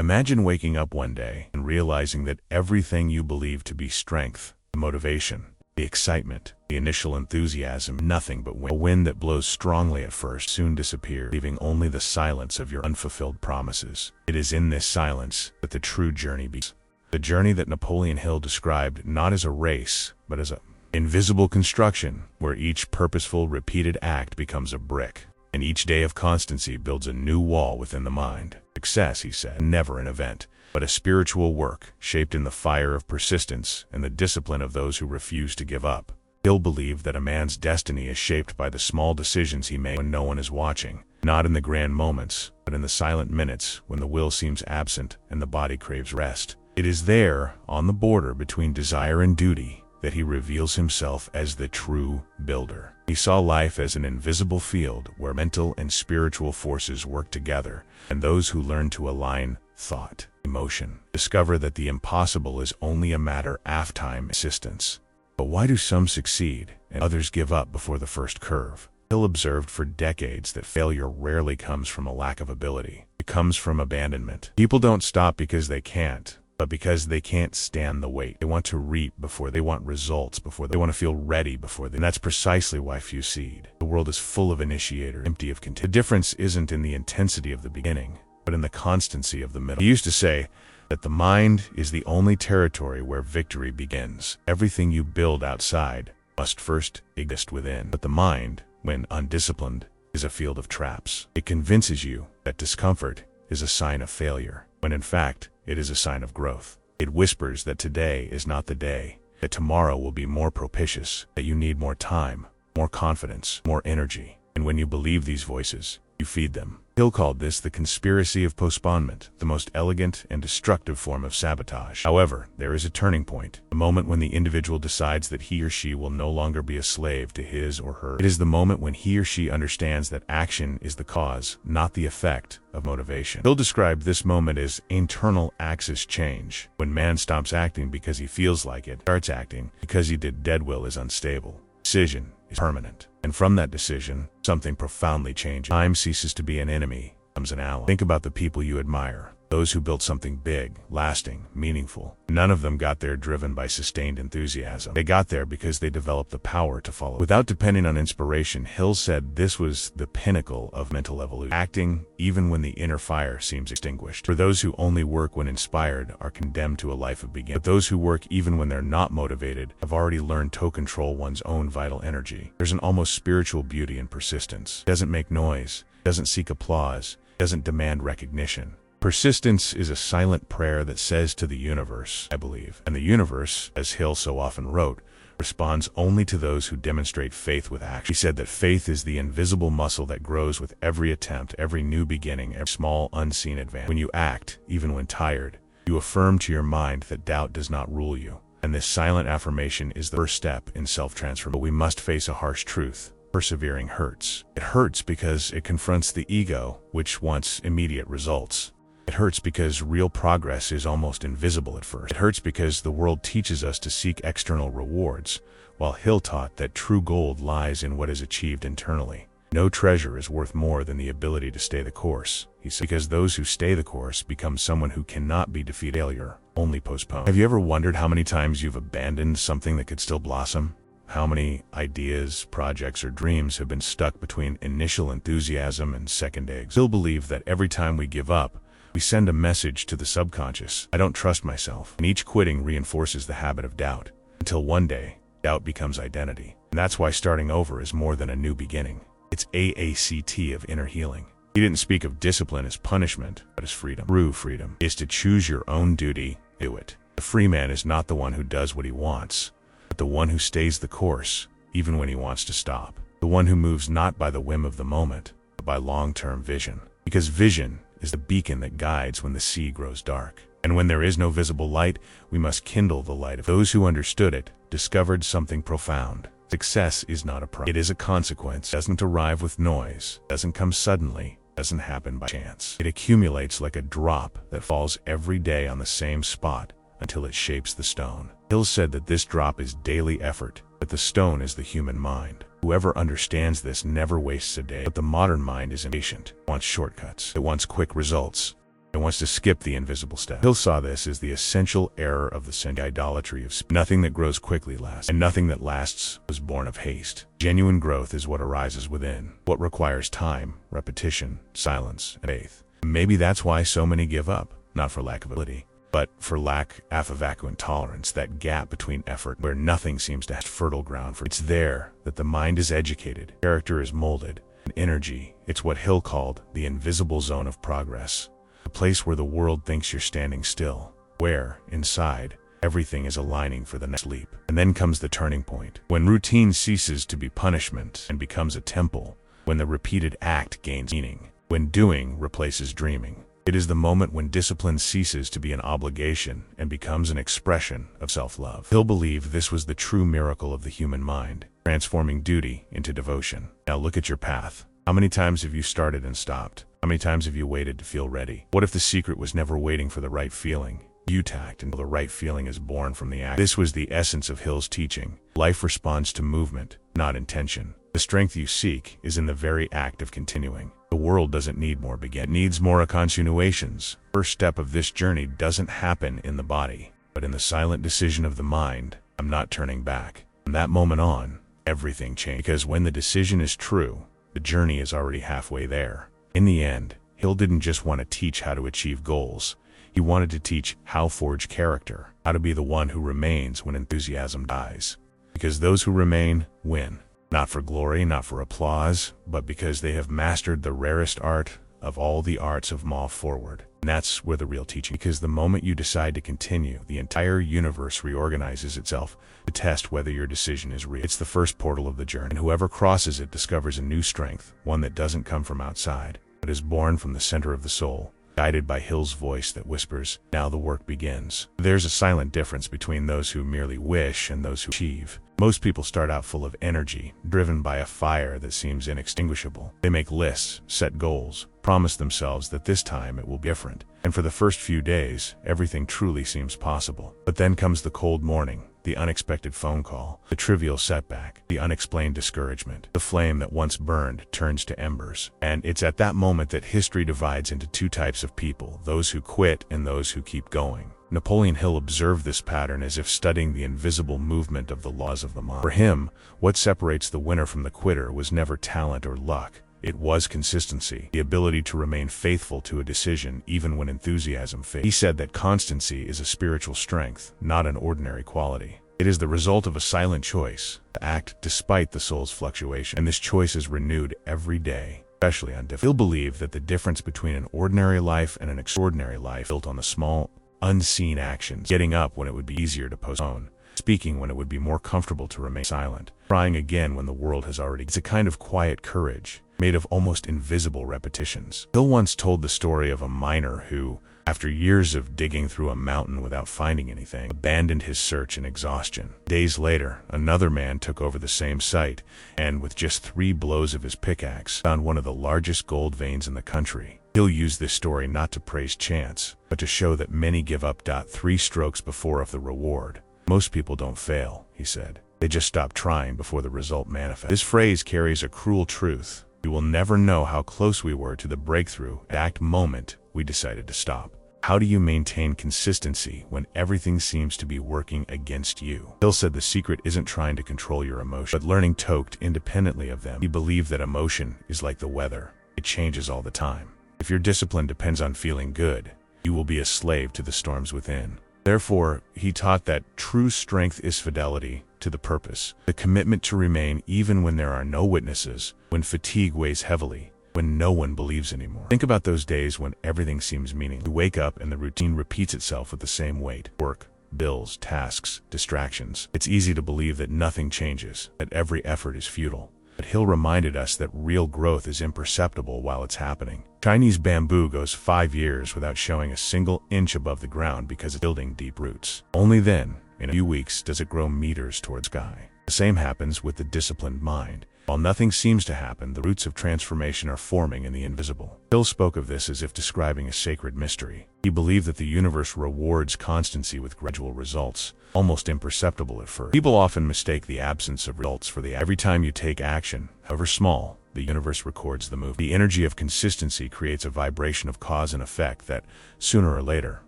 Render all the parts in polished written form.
Imagine waking up one day and realizing that everything you believe to be strength, the motivation, the excitement, the initial enthusiasm, nothing but wind. A wind that blows strongly at first soon disappears, leaving only the silence of your unfulfilled promises. It is in this silence that the true journey begins. The journey that Napoleon Hill described not as a race, but as an invisible construction, where each purposeful, repeated act becomes a brick, and each day of constancy builds a new wall within the mind. Success, he said, never an event, but a spiritual work shaped in the fire of persistence and the discipline of those who refuse to give up. Hill believed that a man's destiny is shaped by the small decisions he makes when no one is watching, not in the grand moments, but in the silent minutes when the will seems absent and the body craves rest. It is there, on the border between desire and duty, that he reveals himself as the true builder. He saw life as an invisible field where mental and spiritual forces work together, and those who learn to align thought, emotion, discover that the impossible is only a matter of time and persistence. But why do some succeed and others give up before the first curve? Hill observed for decades that failure rarely comes from a lack of ability. It comes from abandonment. People don't stop because they can't, but because they can't stand the wait. They want to reap before they want results, before they want to feel ready before they. And that's precisely why few succeed. The world is full of initiators, empty of content. The difference isn't in the intensity of the beginning, but in the constancy of the middle. He used to say that the mind is the only territory where victory begins. Everything you build outside must first exist within. But the mind, when undisciplined, is a field of traps. It convinces you that discomfort is a sign of failure, when in fact, it is a sign of growth. It whispers that today is not the day, that tomorrow will be more propitious, that you need more time, more confidence, more energy. And when you believe these voices, you feed them. Hill called this the conspiracy of postponement, the most elegant and destructive form of sabotage. However, there is a turning point, a moment when the individual decides that he or she will no longer be a slave to his or her. It is the moment when he or she understands that action is the cause, not the effect, of motivation. Hill described this moment as internal axis change, when man stops acting because he feels like it, starts acting because he did. Dead will is unstable. Decision is permanent. And from that decision, something profoundly changes. Time ceases to be an enemy, becomes an ally. Think about the people you admire, those who built something big, lasting, meaningful. None of them got there driven by sustained enthusiasm. They got there because they developed the power to follow. Without depending on inspiration, Hill said this was the pinnacle of mental evolution. Acting even when the inner fire seems extinguished. For those who only work when inspired are condemned to a life of beginning. But those who work even when they're not motivated have already learned to control one's own vital energy. There's an almost spiritual beauty in persistence. It doesn't make noise, doesn't seek applause, doesn't demand recognition. Persistence is a silent prayer that says to the universe, I believe. And the universe, as Hill so often wrote, responds only to those who demonstrate faith with action. He said that faith is the invisible muscle that grows with every attempt, every new beginning, every small unseen advance. When you act, even when tired, you affirm to your mind that doubt does not rule you. And this silent affirmation is the first step in self-transformation. But we must face a harsh truth. Persevering hurts. It hurts because it confronts the ego, which wants immediate results. It hurts because real progress is almost invisible at first. It hurts because the world teaches us to seek external rewards, while Hill taught that true gold lies in what is achieved internally. No treasure is worth more than the ability to stay the course, he said, because those who stay the course become someone who cannot be defeated. Failure only postponed. Have you ever wondered how many times you've abandoned something that could still blossom? How many ideas, projects, or dreams have been stuck between initial enthusiasm and second eggs? Hill believed that every time we give up, we send a message to the subconscious, I don't trust myself, and each quitting reinforces the habit of doubt, until one day, doubt becomes identity. And that's why starting over is more than a new beginning. It's AACT of inner healing. He didn't speak of discipline as punishment, but as freedom. True freedom is to choose your own duty, do it. The free man is not the one who does what he wants, but the one who stays the course, even when he wants to stop. The one who moves not by the whim of the moment, but by long-term vision. Because vision is the beacon that guides when the sea grows dark. And when there is no visible light, we must kindle the light of those who understood it, discovered something profound. Success is not a prize. It is a consequence. It doesn't arrive with noise, doesn't come suddenly, doesn't happen by chance. It accumulates like a drop that falls every day on the same spot until it shapes the stone. Hill said that this drop is daily effort, but the stone is the human mind. Whoever understands this never wastes a day. But the modern mind is impatient, wants shortcuts, it wants quick results. It wants to skip the invisible step. Hill saw this as the essential error of the century: idolatry of speed. Nothing that grows quickly lasts, and nothing that lasts was born of haste. Genuine growth is what arises within, what requires time, repetition, silence, and faith. Maybe that's why so many give up, not for lack of ability, but for lack of vacuum tolerance, that gap between effort where nothing seems to have fertile ground for. It's there that the mind is educated, character is molded, and energy. It's what Hill called the invisible zone of progress. A place where the world thinks you're standing still, where, inside, everything is aligning for the next leap. And then comes the turning point, when routine ceases to be punishment and becomes a temple, when the repeated act gains meaning, when doing replaces dreaming. It is the moment when discipline ceases to be an obligation and becomes an expression of self-love. Hill believed this was the true miracle of the human mind, transforming duty into devotion. Now look at your path. How many times have you started and stopped? How many times have you waited to feel ready? What if the secret was never waiting for the right feeling? You tact until the right feeling is born from the act. This was the essence of Hill's teaching. Life responds to movement, not intention. The strength you seek is in the very act of continuing. The world doesn't need more begin. It needs more continuations. First step of this journey doesn't happen in the body, but in the silent decision of the mind. I'm not turning back. From that moment on, everything changed. Because when the decision is true, the journey is already halfway there. In the end, Hill didn't just want to teach how to achieve goals. He wanted to teach how to forge character, how to be the one who remains when enthusiasm dies. Because those who remain win. Not for glory, not for applause, but because they have mastered the rarest art of all the arts of move forward. And that's where the real teaching. Because the moment you decide to continue, the entire universe reorganizes itself to test whether your decision is real. It's the first portal of the journey, and whoever crosses it discovers a new strength, one that doesn't come from outside, but is born from the center of the soul, guided by Hill's voice that whispers, "Now the work begins." There's a silent difference between those who merely wish and those who achieve. Most people start out full of energy, driven by a fire that seems inextinguishable. They make lists, set goals, promise themselves that this time it will be different. And for the first few days, everything truly seems possible. But then comes the cold morning, the unexpected phone call, the trivial setback, the unexplained discouragement. The flame that once burned turns to embers. And it's at that moment that history divides into two types of people, those who quit and those who keep going. Napoleon Hill observed this pattern as if studying the invisible movement of the laws of the mind. For him, what separates the winner from the quitter was never talent or luck. It was consistency, the ability to remain faithful to a decision even when enthusiasm fades. He said that constancy is a spiritual strength, not an ordinary quality. It is the result of a silent choice, to act despite the soul's fluctuation, and this choice is renewed every day, especially on difficult. Hill believed that the difference between an ordinary life and an extraordinary life built on the small, unseen actions, getting up when it would be easier to postpone, speaking when it would be more comfortable to remain silent, trying again when the world has already. It's a kind of quiet courage, made of almost invisible repetitions. Hill once told the story of a miner who, after years of digging through a mountain without finding anything, abandoned his search in exhaustion. Days later, another man took over the same site, and with just 3 blows of his pickaxe, found one of the largest gold veins in the country. Hill used this story not to praise chance, but to show that many give up. 3 strokes before of the reward. Most people don't fail, he said. They just stop trying before the result manifests. This phrase carries a cruel truth. We will never know how close we were to the breakthrough at the exact moment we decided to stop. How do you maintain consistency when everything seems to be working against you? Hill said the secret isn't trying to control your emotions, but learning to act independently of them. He believed that emotion is like the weather. It changes all the time. If your discipline depends on feeling good, you will be a slave to the storms within. Therefore, he taught that true strength is fidelity to the purpose, the commitment to remain even when there are no witnesses, when fatigue weighs heavily, when no one believes anymore. Think about those days when everything seems meaningless. You wake up and the routine repeats itself with the same weight. Work, bills, tasks, distractions. It's easy to believe that nothing changes, that every effort is futile. But Hill reminded us that real growth is imperceptible while it's happening. Chinese bamboo goes 5 years without showing a single inch above the ground because it's building deep roots. Only then, in a few weeks, does it grow meters towards sky. The same happens with the disciplined mind. While nothing seems to happen, the roots of transformation are forming in the invisible. Hill spoke of this as if describing a sacred mystery. He believed that the universe rewards constancy with gradual results, almost imperceptible at first. People often mistake the absence of results for the every time you take action, however small, the universe records the move. The energy of consistency creates a vibration of cause and effect that, sooner or later,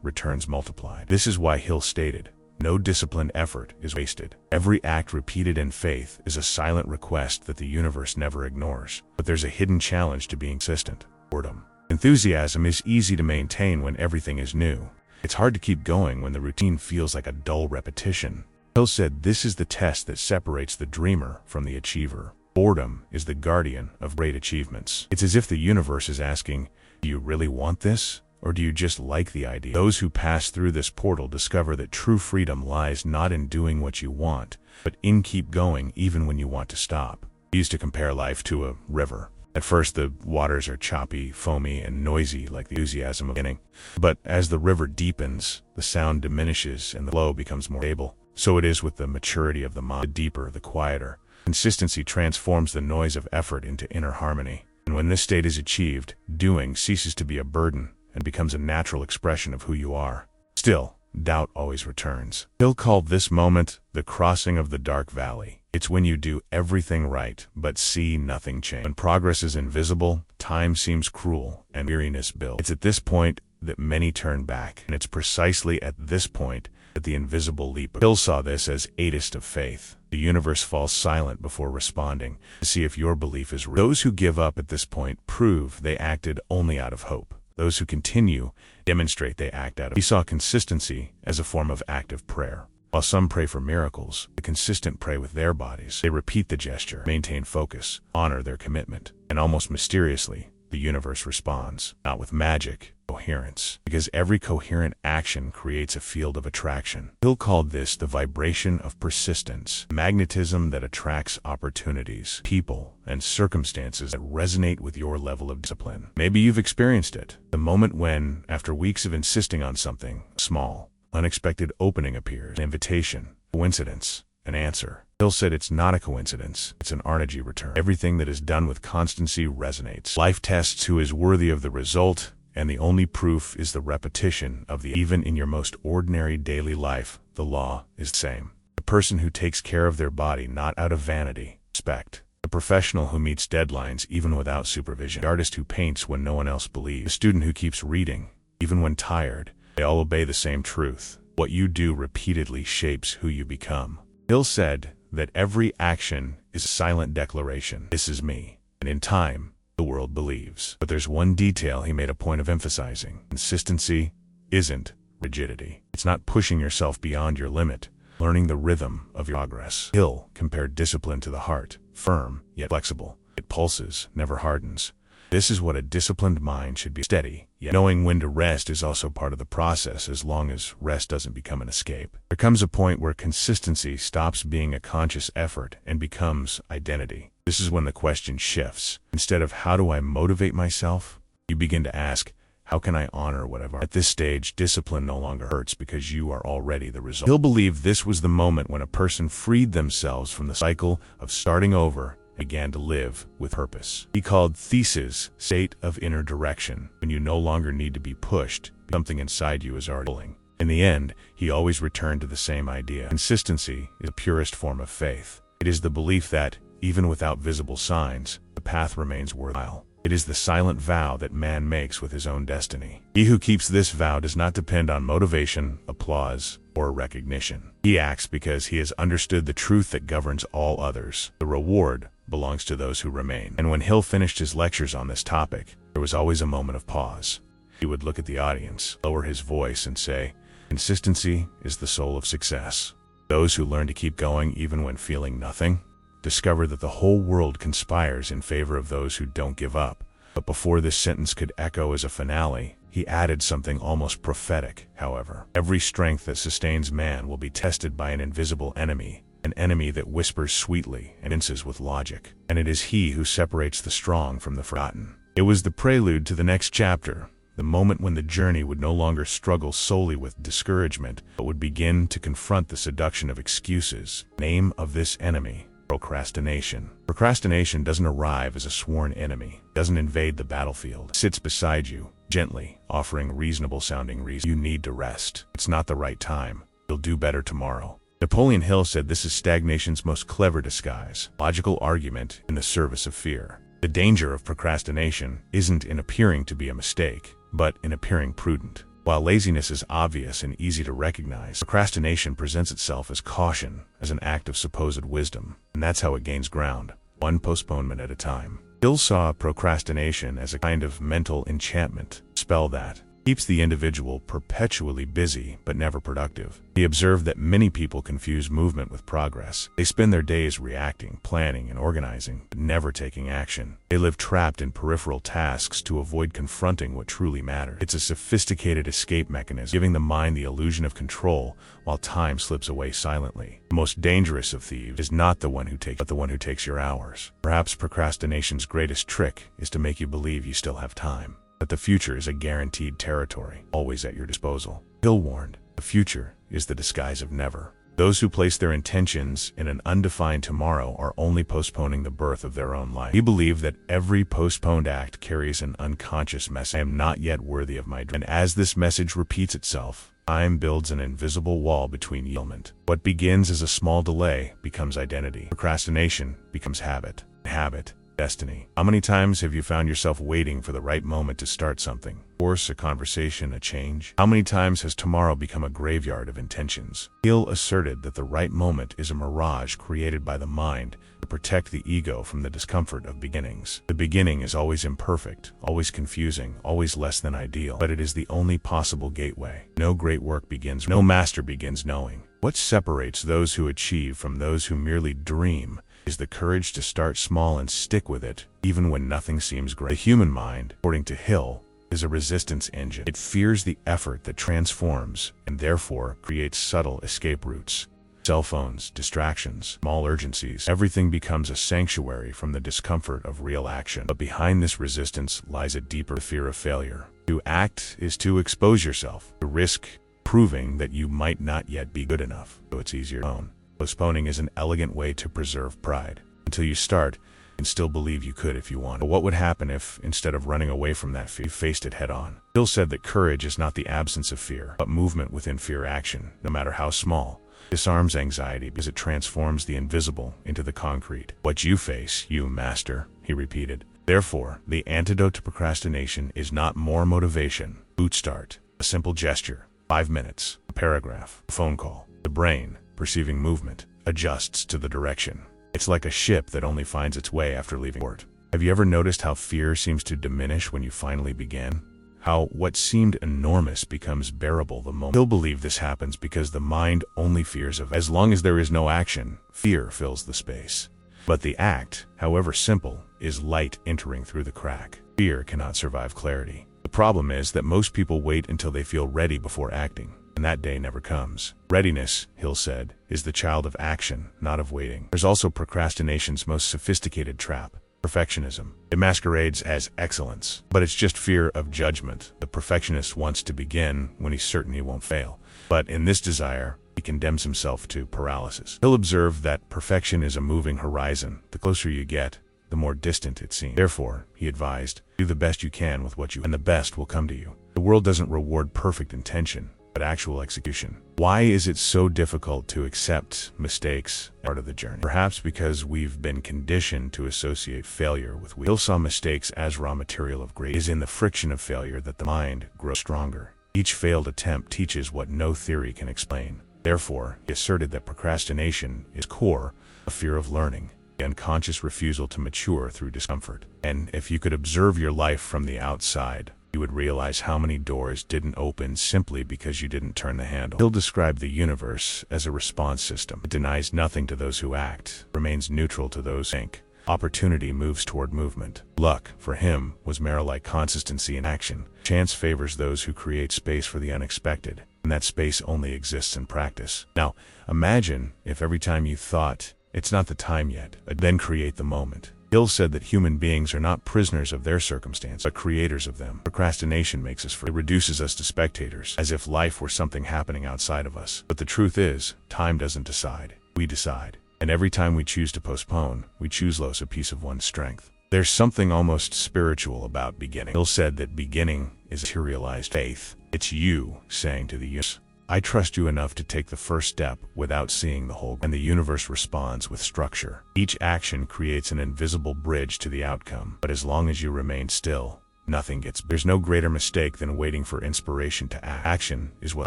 returns multiplied. This is why Hill stated, "No disciplined effort is wasted. Every act repeated in faith is a silent request that the universe never ignores." But there's a hidden challenge to being consistent: boredom. Enthusiasm is easy to maintain when everything is new. It's hard to keep going when the routine feels like a dull repetition. Hill said this is the test that separates the dreamer from the achiever. Boredom is the guardian of great achievements. It's as if the universe is asking, do you really want this? Or do you just like the idea? Those who pass through this portal discover that true freedom lies not in doing what you want, but in keep going even when you want to stop. I used to compare life to a river. At first the waters are choppy, foamy, and noisy like the enthusiasm of the beginning. But as the river deepens, the sound diminishes and the flow becomes more stable. So it is with the maturity of the mind. The deeper, the quieter. Consistency transforms the noise of effort into inner harmony. And when this state is achieved, doing ceases to be a burden and becomes a natural expression of who you are. Still, doubt always returns. Hill called this moment the crossing of the dark valley. It's when you do everything right, but see nothing change. When progress is invisible, time seems cruel, and weariness builds. It's at this point that many turn back, and it's precisely at this point that the invisible leap. Hill saw this as aidist of faith. The universe falls silent before responding to see if your belief is real. Those who give up at this point prove they acted only out of hope. Those who continue demonstrate they act out of. He saw consistency as a form of active prayer. While some pray for miracles, the consistent pray with their bodies. They repeat the gesture, maintain focus, honor their commitment, and almost mysteriously, the universe responds, not with magic, coherence, because every coherent action creates a field of attraction. Hill called this the vibration of persistence, magnetism that attracts opportunities, people, and circumstances that resonate with your level of discipline. Maybe you've experienced it, the moment when, after weeks of insisting on something, small, unexpected opening appears, an invitation, coincidence, an answer. Hill said it's not a coincidence, it's an energy return. Everything that is done with constancy resonates. Life tests who is worthy of the result, and the only proof is the repetition of the even in your most ordinary daily life, the law is the same. The person who takes care of their body not out of vanity, respect. The professional who meets deadlines even without supervision. The artist who paints when no one else believes. The student who keeps reading, even when tired. They all obey the same truth. What you do repeatedly shapes who you become. Hill said that every action is a silent declaration. This is me. And in time, the world believes. But there's one detail he made a point of emphasizing. Consistency isn't rigidity. It's not pushing yourself beyond your limit, learning the rhythm of your progress. Hill compared discipline to the heart, firm yet flexible. It pulses, never hardens. This is what a disciplined mind should be: steady, yet knowing when to rest is also part of the process, as long as rest doesn't become an escape. There comes a point where consistency stops being a conscious effort and becomes identity. This is when the question shifts. Instead of how do I motivate myself, you begin to ask, how can I honor what I've earned? At this stage, discipline no longer hurts because you are already the result. Hill believed this was the moment when a person freed themselves from the cycle of starting over and began to live with purpose. He called thesis state of inner direction, when you no longer need to be pushed, something inside you is already pulling. In the end, he always returned to the same idea. Consistency is the purest form of faith. It is the belief that, even without visible signs, the path remains worthwhile. It is the silent vow that man makes with his own destiny. He who keeps this vow does not depend on motivation, applause, or recognition. He acts because he has understood the truth that governs all others. The reward belongs to those who remain. And when Hill finished his lectures on this topic, there was always a moment of pause. He would look at the audience, lower his voice, and say, "Consistency is the soul of success. Those who learn to keep going even when feeling nothing, discover that the whole world conspires in favor of those who don't give up." But before this sentence could echo as a finale, he added something almost prophetic, however. Every strength that sustains man will be tested by an invisible enemy, an enemy that whispers sweetly and convinces with logic. And it is he who separates the strong from the forgotten. It was the prelude to the next chapter, the moment when the journey would no longer struggle solely with discouragement, but would begin to confront the seduction of excuses. The name of this enemy Procrastination. Procrastination doesn't arrive as a sworn enemy, doesn't invade the battlefield. It sits beside you, gently, offering reasonable-sounding reasons. You need to rest. It's not the right time. You'll do better tomorrow. Napoleon Hill said this is stagnation's most clever disguise, logical argument in the service of fear. The danger of procrastination isn't in appearing to be a mistake, but in appearing prudent. While laziness is obvious and easy to recognize, procrastination presents itself as caution, as an act of supposed wisdom, and that's how it gains ground, one postponement at a time. Hill saw procrastination as a kind of mental enchantment, spell that keeps the individual perpetually busy but never productive. He observed that many people confuse movement with progress. They spend their days reacting, planning, and organizing, but never taking action. They live trapped in peripheral tasks to avoid confronting what truly matters. It's a sophisticated escape mechanism, giving the mind the illusion of control while time slips away silently. The most dangerous of thieves is not the one who takes, but the one who takes your hours. Perhaps procrastination's greatest trick is to make you believe you still have time, that the future is a guaranteed territory, always at your disposal. Hill warned, the future is the disguise of never. Those who place their intentions in an undefined tomorrow are only postponing the birth of their own life. We believe that every postponed act carries an unconscious message. I am not yet worthy of my dream. And as this message repeats itself, time builds an invisible wall between you and fulfillment. What begins as a small delay becomes identity. Procrastination becomes habit. Habit, destiny. How many times have you found yourself waiting for the right moment to start something? Force a conversation, a change? How many times has tomorrow become a graveyard of intentions? Hill asserted that the right moment is a mirage created by the mind to protect the ego from the discomfort of beginnings. The beginning is always imperfect, always confusing, always less than ideal, but it is the only possible gateway. No great work begins, no master begins knowing. What separates those who achieve from those who merely dream is the courage to start small and stick with it, even when nothing seems great. The human mind, according to Hill, is a resistance engine. It fears the effort that transforms and therefore creates subtle escape routes. Cell phones, distractions, small urgencies, everything becomes a sanctuary from the discomfort of real action. But behind this resistance lies a deeper fear of failure. To act is to expose yourself, to risk proving that you might not yet be good enough, so it's easier to own. Postponing is an elegant way to preserve pride. Until you start, you can still believe you could if you want. But what would happen if, instead of running away from that fear, you faced it head on? Hill said that courage is not the absence of fear, but movement within fear action, no matter how small. Disarms anxiety because it transforms the invisible into the concrete. What you face, you master, he repeated. Therefore, the antidote to procrastination is not more motivation. Boot start, a simple gesture, 5 minutes, a paragraph, a phone call. The brain, perceiving movement, adjusts to the direction. It's like a ship that only finds its way after leaving port. Have you ever noticed how fear seems to diminish when you finally begin? How what seemed enormous becomes bearable the moment. Hill believed this happens because the mind only fears of as long as there is no action, fear fills the space. But the act, however simple, is light entering through the crack. Fear cannot survive clarity. The problem is that most people wait until they feel ready before acting, and that day never comes. Readiness, Hill said, is the child of action, not of waiting. There's also procrastination's most sophisticated trap, perfectionism. It masquerades as excellence, but it's just fear of judgment. The perfectionist wants to begin when he's certain he won't fail. But in this desire, he condemns himself to paralysis. Hill observed that perfection is a moving horizon. The closer you get, the more distant it seems. Therefore, he advised, do the best you can with what you and the best will come to you. The world doesn't reward perfect intention, but actual execution. Why is it so difficult to accept mistakes as part of the journey? Perhaps because we've been conditioned to associate failure with weakness. Hill saw mistakes as raw material of greatness. It is in the friction of failure that the mind grows stronger. Each failed attempt teaches what no theory can explain. Therefore, he asserted that procrastination is core, a fear of learning, the unconscious refusal to mature through discomfort. And if you could observe your life from the outside, you would realize how many doors didn't open simply because you didn't turn the handle. Hill described the universe as a response system. It denies nothing to those who act, remains neutral to those who think. Opportunity moves toward movement. Luck, for him, was more like consistency in action. Chance favors those who create space for the unexpected, and that space only exists in practice. Now, imagine if every time you thought, it's not the time yet, then create the moment. Hill said that human beings are not prisoners of their circumstance, but creators of them. Procrastination makes us free. It reduces us to spectators, as if life were something happening outside of us. But the truth is, time doesn't decide. We decide. And every time we choose to postpone, we choose to lose a piece of one's strength. There's something almost spiritual about beginning. Hill said that beginning is materialized faith. It's you saying to the universe, I trust you enough to take the first step without seeing the whole, and the universe responds with structure. Each action creates an invisible bridge to the outcome, but as long as you remain still, nothing gets. There's no greater mistake than waiting for inspiration to act. Action is what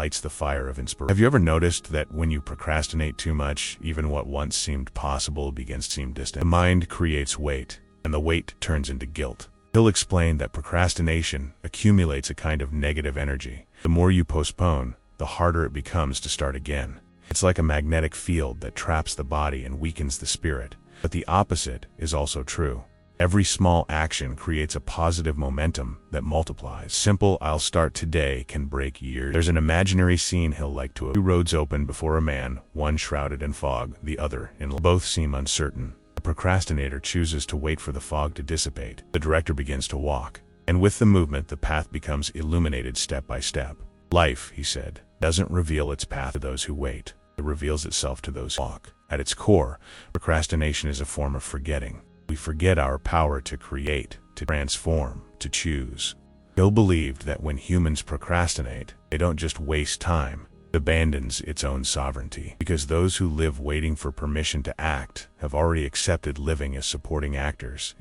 lights the fire of inspiration. Have you ever noticed that when you procrastinate too much, even what once seemed possible begins to seem distant? The mind creates weight, and the weight turns into guilt. Hill explained that procrastination accumulates a kind of negative energy. The more you postpone, the harder it becomes to start again. It's like a magnetic field that traps the body and weakens the spirit. But the opposite is also true. Every small action creates a positive momentum that multiplies. Simple, I'll start today can break years. There's an imaginary scene Hill liked to have. Two roads open before a man, one shrouded in fog, the other in light. Both seem uncertain. The procrastinator chooses to wait for the fog to dissipate. The director begins to walk, and with the movement the path becomes illuminated step by step. Life, he said, doesn't reveal its path to those who wait. It reveals itself to those who walk. At its core, procrastination is a form of forgetting. We forget our power to create, to transform, to choose. Hill believed that when humans procrastinate, they don't just waste time, it abandons its own sovereignty. Because those who live waiting for permission to act have already accepted living as supporting actors.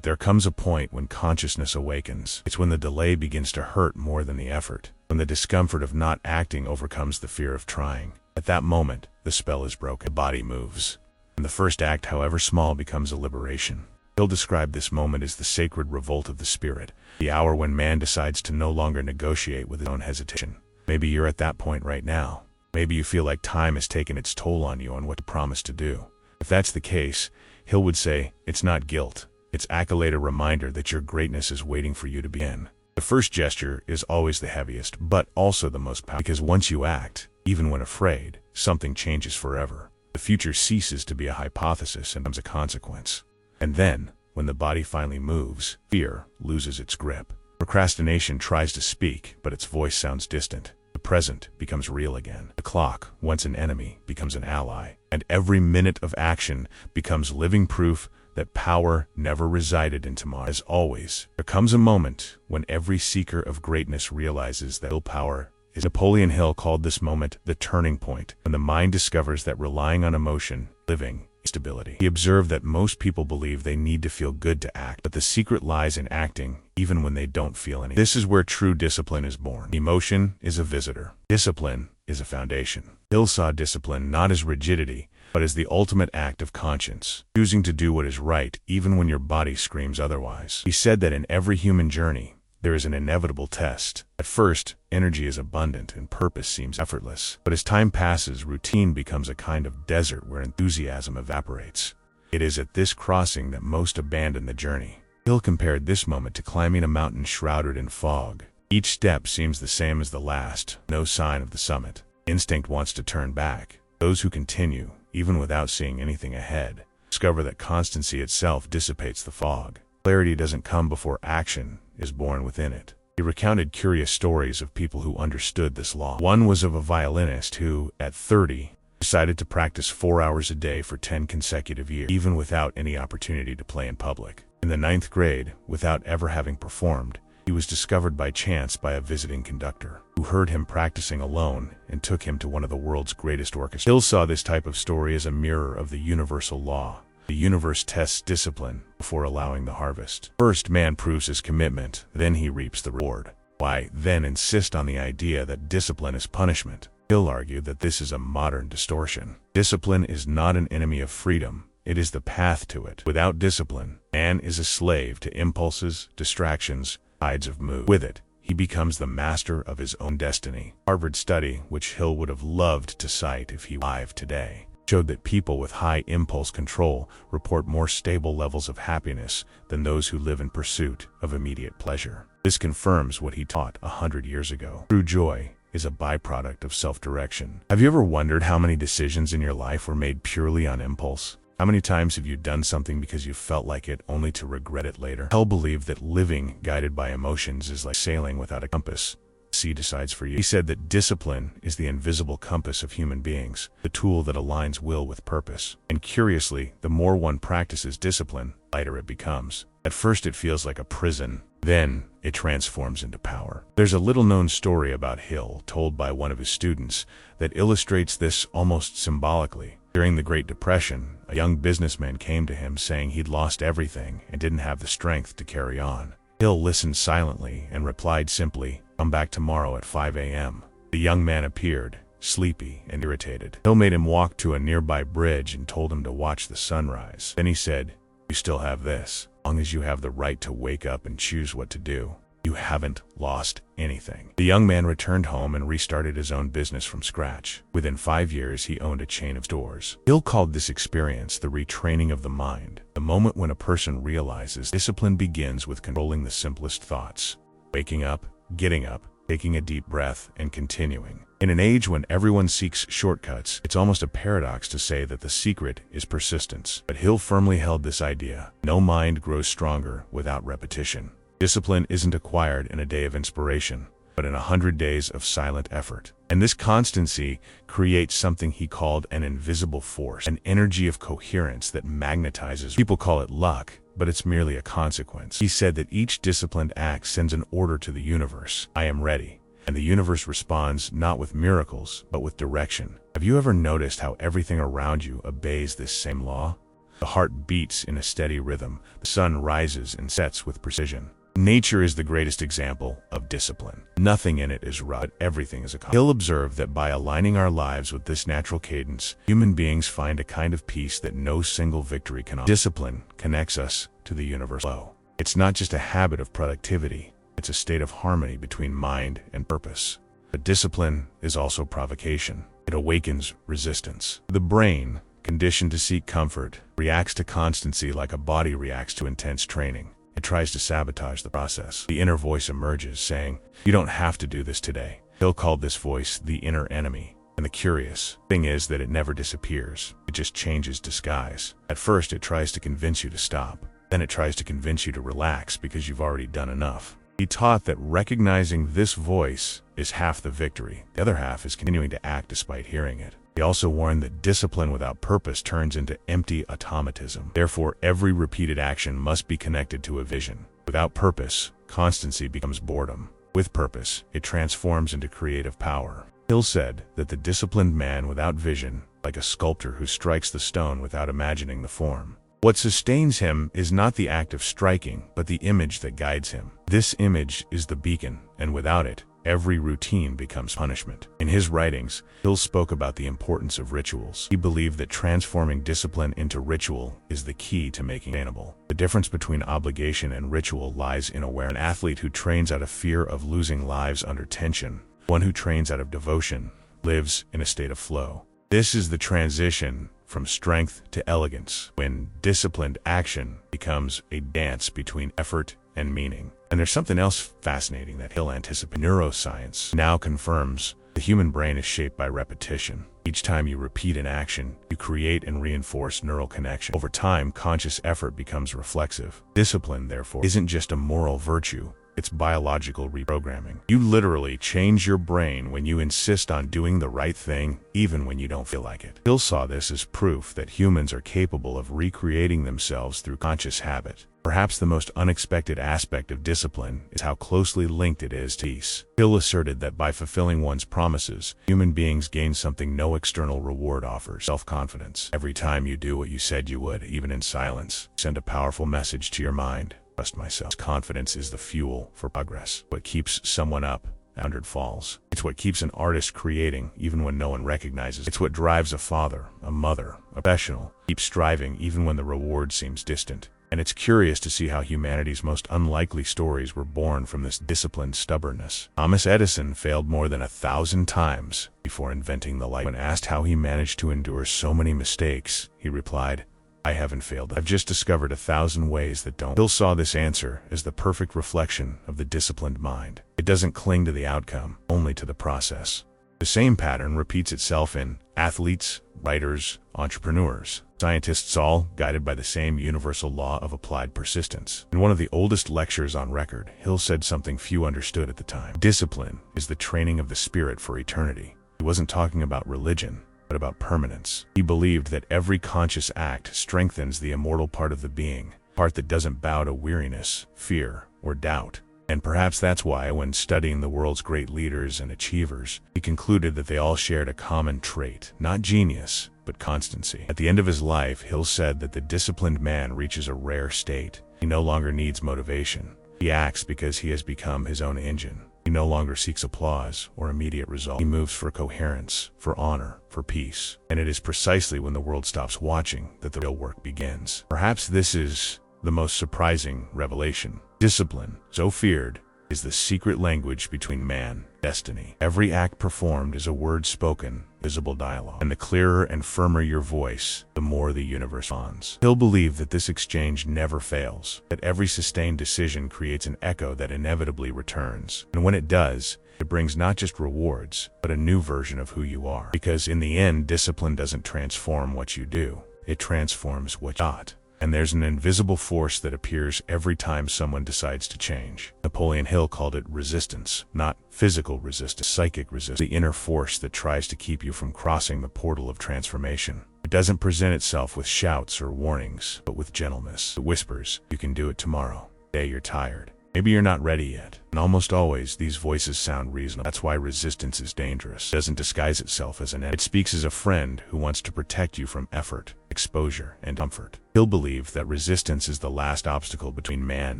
There comes a point when consciousness awakens. It's when the delay begins to hurt more than the effort, when the discomfort of not acting overcomes the fear of trying. At that moment, the spell is broken. The body moves, and the first act, however small, becomes a liberation. Hill described this moment as the sacred revolt of the spirit, the hour when man decides to no longer negotiate with his own hesitation. Maybe you're at that point right now. Maybe you feel like time has taken its toll on you on what to promise to do. If that's the case, Hill would say, it's not guilt. It's accolade, a reminder that your greatness is waiting for you to begin. The first gesture is always the heaviest, but also the most powerful. Because once you act, even when afraid, something changes forever. The future ceases to be a hypothesis and becomes a consequence. And then, when the body finally moves, fear loses its grip. Procrastination tries to speak, but its voice sounds distant. The present becomes real again. The clock, once an enemy, becomes an ally. And every minute of action becomes living proof that power never resided in tomorrow. As always, there comes a moment when every seeker of greatness realizes that willpower is. Napoleon Hill called this moment the turning point, when the mind discovers that relying on emotion, living, stability. He observed that most people believe they need to feel good to act, but the secret lies in acting even when they don't feel anything. This is where true discipline is born. Emotion is a visitor. Discipline is a foundation. Hill saw discipline not as rigidity, but as the ultimate act of conscience, choosing to do what is right even when your body screams otherwise. He said that in every human journey, there is an inevitable test. At first, energy is abundant and purpose seems effortless. But as time passes, routine becomes a kind of desert where enthusiasm evaporates. It is at this crossing that most abandon the journey. Hill compared this moment to climbing a mountain shrouded in fog. Each step seems the same as the last, no sign of the summit. Instinct wants to turn back. Those who continue, even without seeing anything ahead, discover that constancy itself dissipates the fog. Clarity doesn't come before action is born within it. He recounted curious stories of people who understood this law. One was of a violinist who, at 30, decided to practice 4 hours a day for 10 consecutive years, even without any opportunity to play in public. In the 9th grade, without ever having performed, he was discovered by chance by a visiting conductor, who heard him practicing alone and took him to one of the world's greatest orchestras. Hill saw this type of story as a mirror of the universal law. The universe tests discipline before allowing the harvest. First, man proves his commitment, then he reaps the reward. Why then insist on the idea that discipline is punishment? Hill argued that this is a modern distortion. Discipline is not an enemy of freedom. It is the path to it. Without discipline, man is a slave to impulses, distractions, tides of mood. With it, he becomes the master of his own destiny. Harvard study, which Hill would have loved to cite if he were alive today, showed that people with high impulse control report more stable levels of happiness than those who live in pursuit of immediate pleasure. This confirms what he taught 100 years ago. True joy is a byproduct of self-direction. Have you ever wondered how many decisions in your life were made purely on impulse? How many times have you done something because you felt like it only to regret it later? Hill believed that living guided by emotions is like sailing without a compass. C decides for you. He said that discipline is the invisible compass of human beings, the tool that aligns will with purpose. And curiously, the more one practices discipline, the lighter it becomes. At first it feels like a prison, then it transforms into power. There's a little-known story about Hill, told by one of his students, that illustrates this almost symbolically. During the Great Depression, a young businessman came to him saying he'd lost everything and didn't have the strength to carry on. Hill listened silently and replied simply, "Come back tomorrow at 5 a.m. The young man appeared, sleepy and irritated. Hill made him walk to a nearby bridge and told him to watch the sunrise. Then he said, "You still have this. As long as you have the right to wake up and choose what to do, you haven't lost anything." The young man returned home and restarted his own business from scratch. Within 5 years, he owned a chain of stores. Hill called this experience the retraining of the mind, the moment when a person realizes discipline begins with controlling the simplest thoughts. Waking up, getting up, taking a deep breath, and continuing. In an age when everyone seeks shortcuts, it's almost a paradox to say that the secret is persistence. But Hill firmly held this idea: no mind grows stronger without repetition. Discipline isn't acquired in a day of inspiration, but in 100 days of silent effort. And this constancy creates something he called an invisible force, an energy of coherence that magnetizes. People call it luck, but it's merely a consequence. He said that each disciplined act sends an order to the universe: "I am ready." And the universe responds not with miracles, but with direction. Have you ever noticed how everything around you obeys this same law? The heart beats in a steady rhythm. The sun rises and sets with precision. Nature is the greatest example of discipline. Nothing in it is raw, but everything is accomplished. Hill observed that by aligning our lives with this natural cadence, human beings find a kind of peace that no single victory can offer. Discipline connects us to the universal flow. It's not just a habit of productivity, it's a state of harmony between mind and purpose. But discipline is also provocation. It awakens resistance. The brain, conditioned to seek comfort, reacts to constancy like a body reacts to intense training. It tries to sabotage the process. The inner voice emerges, saying, "You don't have to do this today." Hill called this voice the inner enemy. And the curious thing is that it never disappears. It just changes disguise. At first, it tries to convince you to stop. Then it tries to convince you to relax because you've already done enough. He taught that recognizing this voice is half the victory. The other half is continuing to act despite hearing it. He also warned that discipline without purpose turns into empty automatism. Therefore, every repeated action must be connected to a vision. Without purpose, constancy becomes boredom. With purpose, it transforms into creative power. Hill said that the disciplined man without vision, like a sculptor who strikes the stone without imagining the form. What sustains him is not the act of striking, but the image that guides him. This image is the beacon, and without it, every routine becomes punishment. In his writings, Hill spoke about the importance of rituals. He believed that transforming discipline into ritual is the key to making it sustainable. The difference between obligation and ritual lies in awareness. An athlete who trains out of fear of losing lives under tension. One who trains out of devotion lives in a state of flow. This is the transition from strength to elegance, when disciplined action becomes a dance between effort and meaning. And there's something else fascinating that Hill anticipated. Neuroscience now confirms the human brain is shaped by repetition. Each time you repeat an action, you create and reinforce neural connection. Over time, conscious effort becomes reflexive. Discipline, therefore, isn't just a moral virtue. It's biological reprogramming. You literally change your brain when you insist on doing the right thing, even when you don't feel like it. Hill saw this as proof that humans are capable of recreating themselves through conscious habit. Perhaps the most unexpected aspect of discipline is how closely linked it is to peace. Hill asserted that by fulfilling one's promises, human beings gain something no external reward offers: self-confidence. Every time you do what you said you would, even in silence, send a powerful message to your mind: trust myself. Confidence is the fuel for progress. What keeps someone up 100 falls. It's what keeps an artist creating even when no one recognizes it. It's what drives a father, a mother, a professional, keep striving even when the reward seems distant. And it's curious to see how humanity's most unlikely stories were born from this disciplined stubbornness. Thomas Edison failed more than 1,000 times before inventing the light. When asked how he managed to endure so many mistakes, he replied, "I haven't failed. I've just discovered 1,000 ways that don't." Hill saw this answer as the perfect reflection of the disciplined mind. It doesn't cling to the outcome, only to the process. The same pattern repeats itself in Athletes, writers, entrepreneurs, scientists, all guided by the same universal law of applied persistence. In one of the oldest lectures on record, Hill said something few understood at the time. Discipline is the training of the spirit for eternity. He wasn't talking about religion, but about permanence. He believed that every conscious act strengthens the immortal part of the being, part that doesn't bow to weariness, fear, or doubt. And perhaps that's why, when studying the world's great leaders and achievers, he concluded that they all shared a common trait, not genius, but constancy. At the end of his life, Hill said that the disciplined man reaches a rare state. He no longer needs motivation. He acts because he has become his own engine. He no longer seeks applause or immediate result. He moves for coherence, for honor, for peace. And it is precisely when the world stops watching that the real work begins. Perhaps this is the most surprising revelation. Discipline, so feared, is the secret language between man and destiny. Every act performed is a word spoken, visible dialogue. And the clearer and firmer your voice, the more the universe responds. Hill believed that this exchange never fails, that every sustained decision creates an echo that inevitably returns. And when it does, it brings not just rewards, but a new version of who you are. Because in the end, discipline doesn't transform what you do, it transforms what you are. And there's an invisible force that appears every time someone decides to change. Napoleon Hill called it resistance, not physical resistance, psychic resistance, the inner force that tries to keep you from crossing the portal of transformation. It doesn't present itself with shouts or warnings, but with gentleness. It whispers, "You can do it tomorrow. Today you're tired. Maybe you're not ready yet." And almost always, these voices sound reasonable. That's why resistance is dangerous. It doesn't disguise itself as an enemy. It speaks as a friend who wants to protect you from effort, exposure, and comfort. Hill believed that resistance is the last obstacle between man and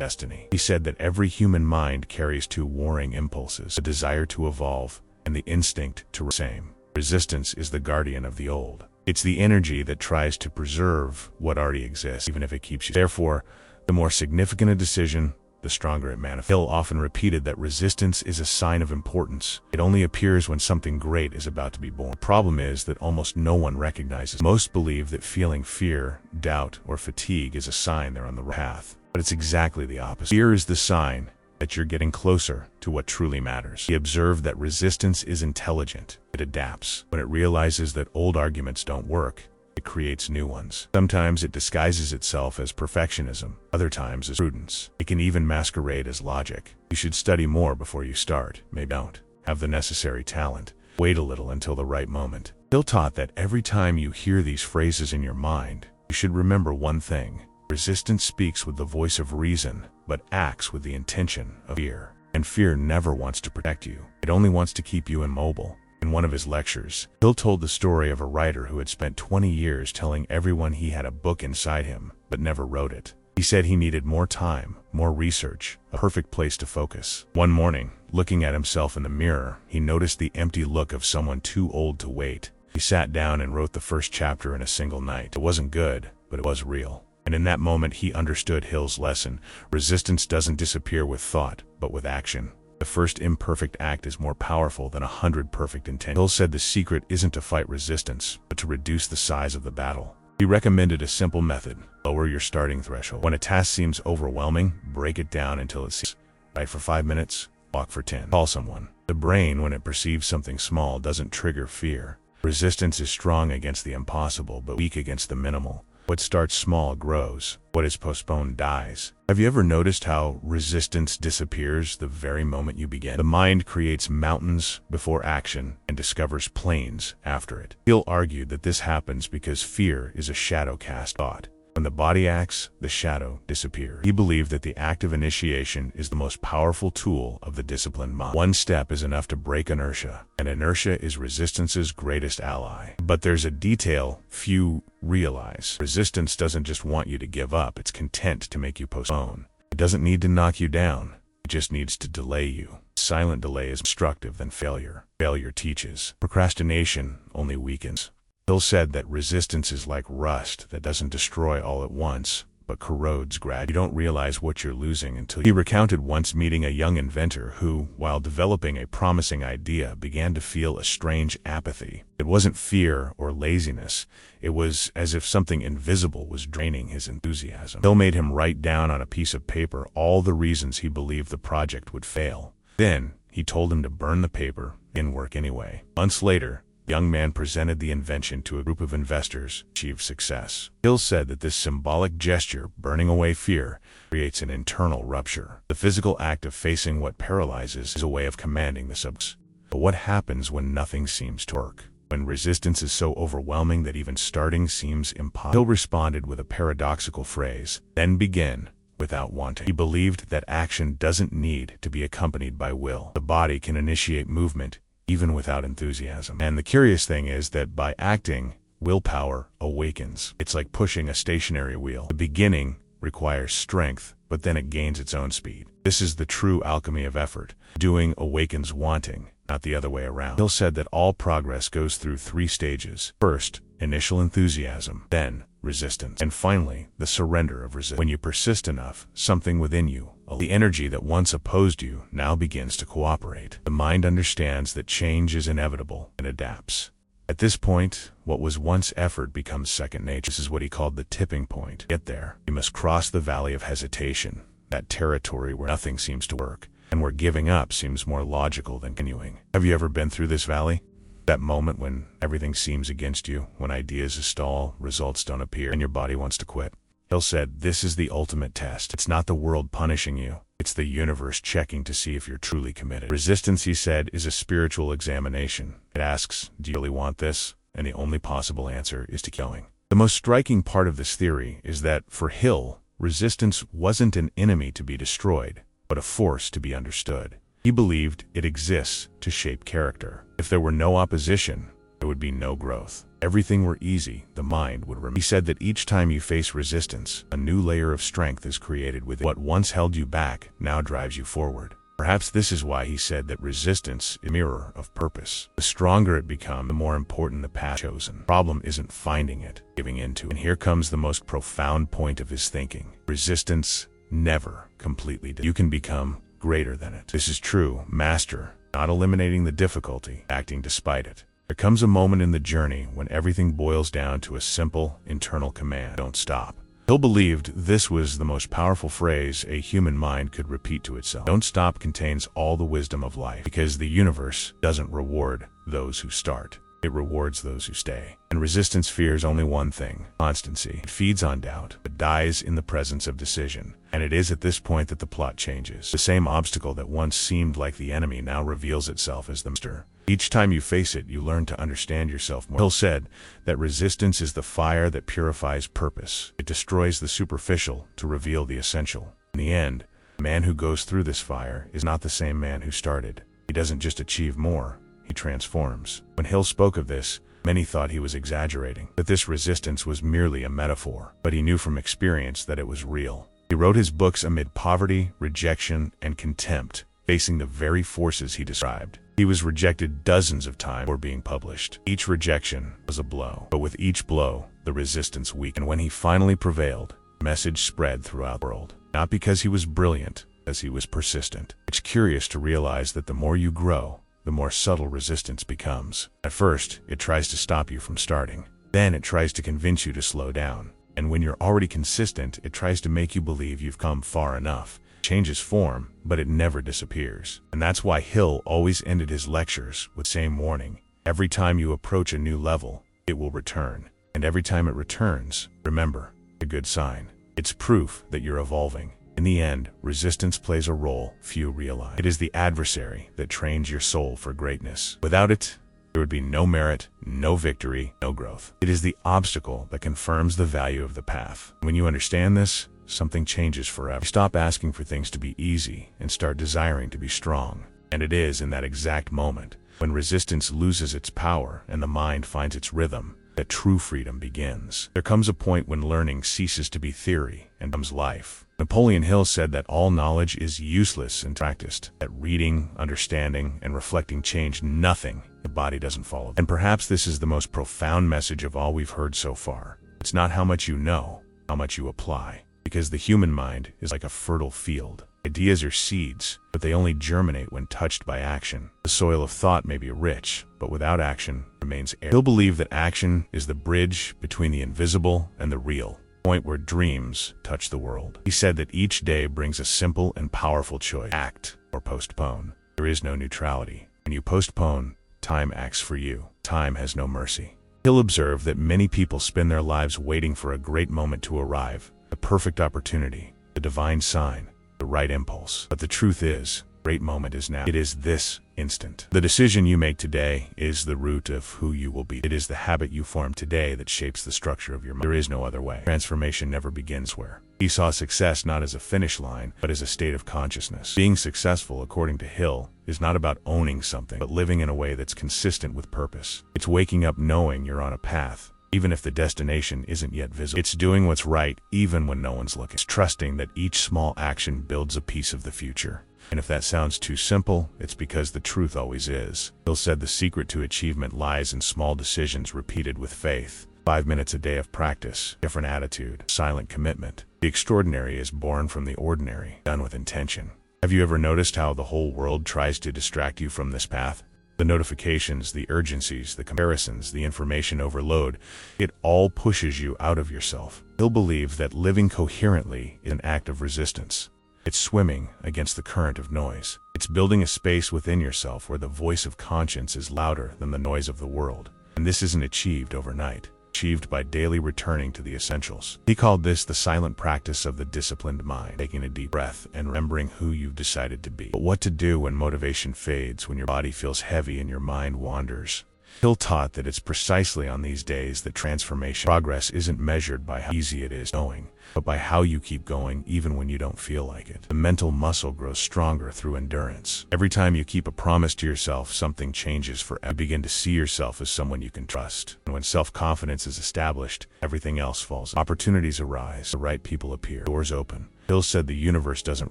destiny. He said that every human mind carries two warring impulses, the desire to evolve and the instinct to remain. Resistance is the guardian of the old. It's the energy that tries to preserve what already exists, even if it keeps you. Therefore, the more significant a decision, the stronger it manifests. Hill often repeated that resistance is a sign of importance. It only appears when something great is about to be born. The problem is that almost no one recognizes it. Most believe that feeling fear, doubt, or fatigue is a sign they're on the right path. But it's exactly the opposite. Fear is the sign that you're getting closer to what truly matters. He observed that resistance is intelligent. It adapts. When it realizes that old arguments don't work, it creates new ones. Sometimes it disguises itself as perfectionism, other times as prudence. It can even masquerade as logic. You should study more before you start. Maybe don't have the necessary talent. Wait a little until the right moment. Hill taught that every time you hear these phrases in your mind, you should remember one thing. Resistance speaks with the voice of reason, but acts with the intention of fear. And fear never wants to protect you. It only wants to keep you immobile. In one of his lectures, Hill told the story of a writer who had spent 20 years telling everyone he had a book inside him, but never wrote it. He said he needed more time, more research, a perfect place to focus. One morning, looking at himself in the mirror, he noticed the empty look of someone too old to wait. He sat down and wrote the first chapter in a single night. It wasn't good, but it was real. And in that moment, he understood Hill's lesson. Resistance doesn't disappear with thought, but with action. The first imperfect act is more powerful than 100 perfect intentions. Hill said the secret isn't to fight resistance, but to reduce the size of the battle. He recommended a simple method: lower your starting threshold. When a task seems overwhelming, break it down until it seems. Write for 5 minutes, walk for 10. Call someone. The brain, when it perceives something small, doesn't trigger fear. Resistance is strong against the impossible, but weak against the minimal. What starts small grows. What is postponed dies. Have you ever noticed how resistance disappears the very moment you begin? The mind creates mountains before action and discovers plains after it. Hill argued that this happens because fear is a shadow-cast thought. When the body acts, the shadow disappears. He believed that the act of initiation is the most powerful tool of the disciplined mind. One step is enough to break inertia, and inertia is resistance's greatest ally. But there's a detail few realize. Resistance doesn't just want you to give up, it's content to make you postpone. It doesn't need to knock you down, it just needs to delay you. Silent delay is more destructive than failure. Failure teaches. Procrastination only weakens. Hill said that resistance is like rust that doesn't destroy all at once, but corrodes gradually. You don't realize what you're losing until He recounted once meeting a young inventor who, while developing a promising idea, began to feel a strange apathy. It wasn't fear or laziness. It was as if something invisible was draining his enthusiasm. Hill made him write down on a piece of paper all the reasons he believed the project would fail. Then, he told him to burn the paper and work anyway. Months later, The young man presented the invention to a group of investors, achieved success. Hill said that this symbolic gesture, burning away fear, creates an internal rupture. The physical act of facing what paralyzes is a way of commanding the subconscious. But what happens when nothing seems to work? When resistance is so overwhelming that even starting seems impossible? Hill responded with a paradoxical phrase, "Then begin without wanting." He believed that action doesn't need to be accompanied by will. The body can initiate movement even without enthusiasm. And the curious thing is that by acting, willpower awakens. It's like pushing a stationary wheel. The beginning requires strength, but then it gains its own speed. This is the true alchemy of effort. Doing awakens wanting, not the other way around. Hill said that all progress goes through 3 stages. First, initial enthusiasm, then resistance, and finally, the surrender of resistance. When you persist enough, something within you, the energy that once opposed you, now begins to cooperate. The mind understands that change is inevitable and adapts. At this point, what was once effort becomes second nature. This is what he called the tipping point. To get there, you must cross the valley of hesitation, that territory where nothing seems to work, and where giving up seems more logical than continuing. Have you ever been through this valley? That moment when everything seems against you, when ideas stall, results don't appear, and your body wants to quit. Hill said, this is the ultimate test. It's not the world punishing you. It's the universe checking to see if you're truly committed. Resistance, he said, is a spiritual examination. It asks, do you really want this? And the only possible answer is to keep going. The most striking part of this theory is that, for Hill, resistance wasn't an enemy to be destroyed, but a force to be understood. He believed it exists to shape character. If there were no opposition, there would be no growth. Everything were easy, the mind would remain. He said that each time you face resistance, a new layer of strength is created within. What once held you back now drives you forward. Perhaps this is why he said that resistance is a mirror of purpose. The stronger it becomes, the more important the path chosen. The problem isn't finding it, giving into it. And here comes the most profound point of his thinking. Resistance never completely does. You can become greater than it. This is true master, not eliminating the difficulty, acting despite it. There comes a moment in the journey when everything boils down to a simple internal command: don't stop. Hill believed this was the most powerful phrase a human mind could repeat to itself. Don't stop contains all the wisdom of life, because the universe doesn't reward those who start. It rewards those who stay. And resistance fears only one thing: constancy. It feeds on doubt, but dies in the presence of decision. And it is at this point that the plot changes. The same obstacle that once seemed like the enemy now reveals itself as the master. Each time you face it, you learn to understand yourself more. Hill said that resistance is the fire that purifies purpose. It destroys the superficial to reveal the essential. In the end, the man who goes through this fire is not the same man who started. He doesn't just achieve more, he transforms. When Hill spoke of this, many thought he was exaggerating, that this resistance was merely a metaphor, but he knew from experience that it was real. He wrote his books amid poverty, rejection, and contempt, facing the very forces he described. He was rejected dozens of times before being published. Each rejection was a blow, but with each blow, the resistance weakened. And when he finally prevailed, the message spread throughout the world. Not because he was brilliant, as he was persistent. It's curious to realize that the more you grow, the more subtle resistance becomes. At first, it tries to stop you from starting. Then it tries to convince you to slow down. And when you're already consistent, it tries to make you believe you've come far enough. It changes form, but it never disappears. And that's why Hill always ended his lectures with the same warning: every time you approach a new level, it will return. And every time it returns, remember, a good sign. It's proof that you're evolving. In the end, resistance plays a role few realize. It is the adversary that trains your soul for greatness. Without it, there would be no merit, no victory, no growth. It is the obstacle that confirms the value of the path. When you understand this, something changes forever. You stop asking for things to be easy and start desiring to be strong. And it is in that exact moment, when resistance loses its power and the mind finds its rhythm, that true freedom begins. There comes a point when learning ceases to be theory and becomes life. Napoleon Hill said that all knowledge is useless until practiced, that reading, understanding, and reflecting change nothing if the body doesn't follow. And perhaps this is the most profound message of all we've heard so far. It's not how much you know, how much you apply. Because the human mind is like a fertile field. Ideas are seeds, but they only germinate when touched by action. The soil of thought may be rich, but without action remains arid. He'll believe that action is the bridge between the invisible and the real, the point where dreams touch the world. He said that each day brings a simple and powerful choice: act or postpone. There is no neutrality. When you postpone, Time acts for you. Time has no mercy. He'll observe that many people spend their lives waiting for a great moment to arrive, the perfect opportunity, the divine sign, the right impulse. But the truth is, the great moment is now. It is this instant. The decision you make today is the root of who you will be. It is the habit you form today that shapes the structure of your mind. There is no other way. Transformation never begins where. He saw success not as a finish line, but as a state of consciousness. Being successful, according to Hill, is not about owning something, but living in a way that's consistent with purpose. It's waking up knowing you're on a path, even if the destination isn't yet visible. It's doing what's right, even when no one's looking. It's trusting that each small action builds a piece of the future. And if that sounds too simple, it's because the truth always is. Hill said the secret to achievement lies in small decisions repeated with faith. 5 minutes a day of practice, different attitude, silent commitment. The extraordinary is born from the ordinary, done with intention. Have you ever noticed how the whole world tries to distract you from this path? The notifications, the urgencies, the comparisons, the information overload, it all pushes you out of yourself. Hill believed that living coherently is an act of resistance. It's swimming against the current of noise. It's building a space within yourself where the voice of conscience is louder than the noise of the world. And this isn't achieved overnight. Achieved by daily returning to the essentials. He called this the silent practice of the disciplined mind, taking a deep breath and remembering who you've decided to be. But what to do when motivation fades, when your body feels heavy and your mind wanders? Hill taught that it's precisely on these days that progress isn't measured by how easy it is going, but by how you keep going even when you don't feel like it. The mental muscle grows stronger through endurance. Every time you keep a promise to yourself, something changes forever. You begin to see yourself as someone you can trust. And when self-confidence is established, everything else falls. Opportunities arise, the right people appear, doors open. Hill said the universe doesn't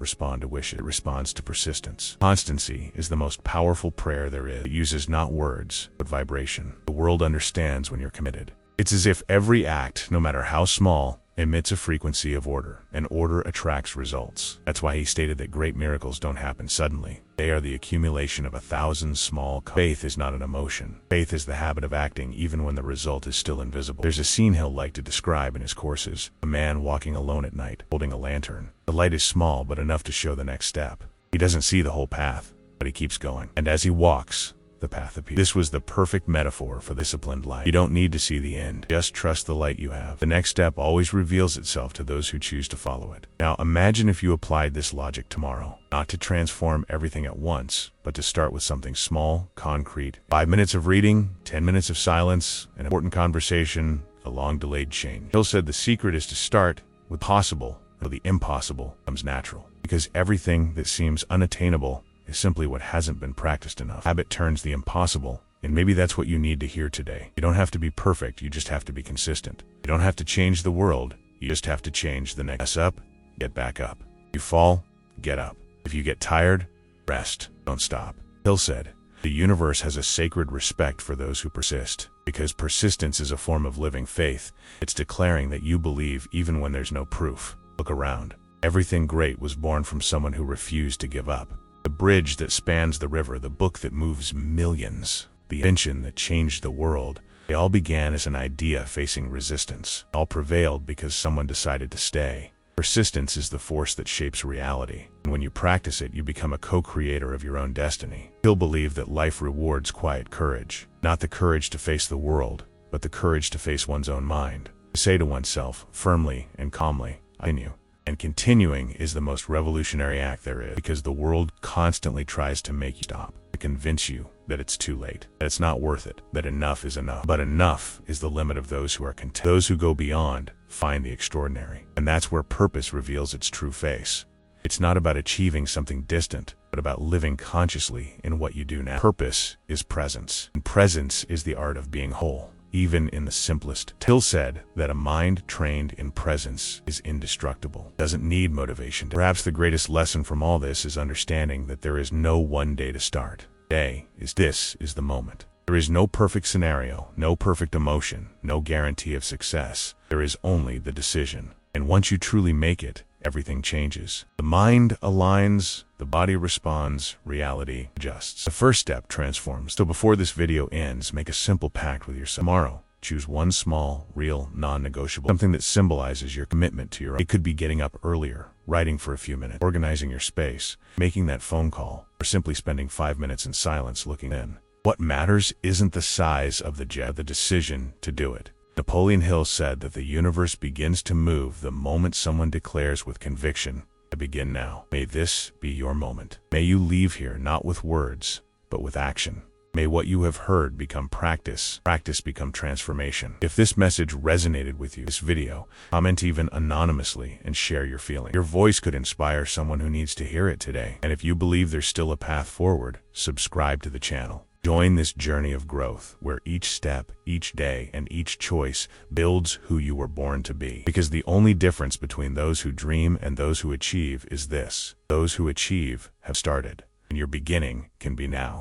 respond to wishes, it responds to persistence. Constancy is the most powerful prayer there is. It uses not words, but vibration. The world understands when you're committed. It's as if every act, no matter how small, emits a frequency of order, and order attracts results. That's why he stated that great miracles don't happen suddenly. They are the accumulation of 1,000 small. Faith is not an emotion. Faith is the habit of acting even when the result is still invisible. There's a scene Hill liked to describe in his courses. A man walking alone at night, holding a lantern. The light is small, but enough to show the next step. He doesn't see the whole path, but he keeps going. And as he walks, the path appears. This was the perfect metaphor for disciplined life. You don't need to see the end. Just trust the light you have. The next step always reveals itself to those who choose to follow it. Now imagine if you applied this logic tomorrow. Not to transform everything at once, but to start with something small, concrete. 5 minutes of reading, 10 minutes of silence, an important conversation, a long-delayed change. Hill said the secret is to start with possible, until the impossible comes natural. Because everything that seems unattainable is simply what hasn't been practiced enough. Habit turns the impossible, and maybe that's what you need to hear today. You don't have to be perfect, you just have to be consistent. You don't have to change the world, you just have to change the next. Mess up, get back up. You fall, get up. If you get tired, rest, don't stop. Hill said, the universe has a sacred respect for those who persist. Because persistence is a form of living faith. It's declaring that you believe even when there's no proof. Look around. Everything great was born from someone who refused to give up. The bridge that spans the river, the book that moves millions, the invention that changed the world, they all began as an idea facing resistance. All prevailed because someone decided to stay. Persistence is the force that shapes reality. And when you practice it, you become a co-creator of your own destiny. He'll believe that life rewards quiet courage. Not the courage to face the world, but the courage to face one's own mind. To say to oneself, firmly and calmly, I continue. And continuing is the most revolutionary act there is, because the world constantly tries to make you stop, to convince you that it's too late, that it's not worth it, that enough is enough. But enough is the limit of those who are content. Those who go beyond find the extraordinary. And that's where purpose reveals its true face. It's not about achieving something distant, but about living consciously in what you do now. Purpose is presence, and presence is the art of being whole. Even in the simplest. Hill said that a mind trained in presence is indestructible. Doesn't need motivation. Perhaps the greatest lesson from all this is understanding that there is no one day to start. This is the moment. There is no perfect scenario, no perfect emotion, no guarantee of success. There is only the decision. And once you truly make it, everything changes. The mind aligns, the body responds, reality adjusts. The first step transforms. So before this video ends, make a simple pact with yourself. Tomorrow, choose one small, real, non-negotiable, something that symbolizes your commitment to your own. It could be getting up earlier, writing for a few minutes, organizing your space, making that phone call, or simply spending 5 minutes in silence looking in. What matters isn't the size of the jet, the decision to do it. Napoleon Hill said that the universe begins to move the moment someone declares with conviction, "I begin now." May this be your moment. May you leave here not with words, but with action. May what you have heard become practice, practice become transformation. If this message resonated with you, this video, comment even anonymously and share your feeling. Your voice could inspire someone who needs to hear it today. And if you believe there's still a path forward, subscribe to the channel. Join this journey of growth, where each step, each day, and each choice builds who you were born to be. Because the only difference between those who dream and those who achieve is this: those who achieve have started, and your beginning can be now.